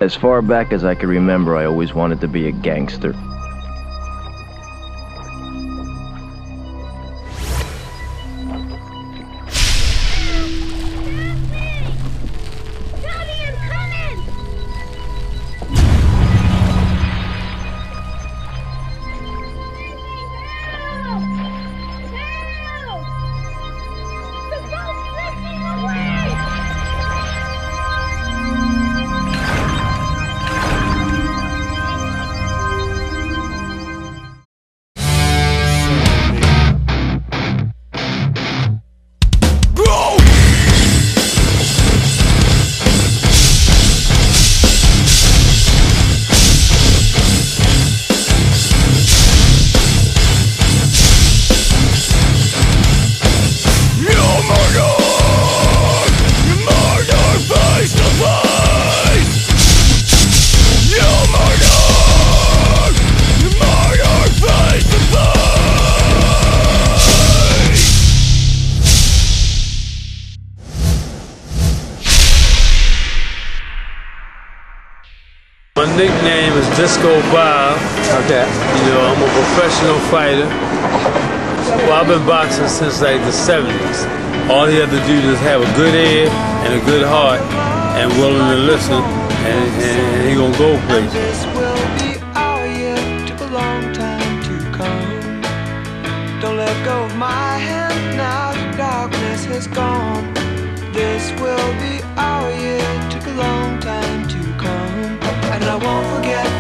As far back as I can remember, I always wanted to be a gangster. My nickname is Disco Bob. Okay. You know, I'm a professional fighter. Well, I've been boxing since like the 70s. All he had to do is have a good head and a good heart and willing to listen, and he gonna go places. This will be our year, took a long time to come. Don't let go of my hand now, the darkness has gone. This will be our year, took a long time to come. And I won't forget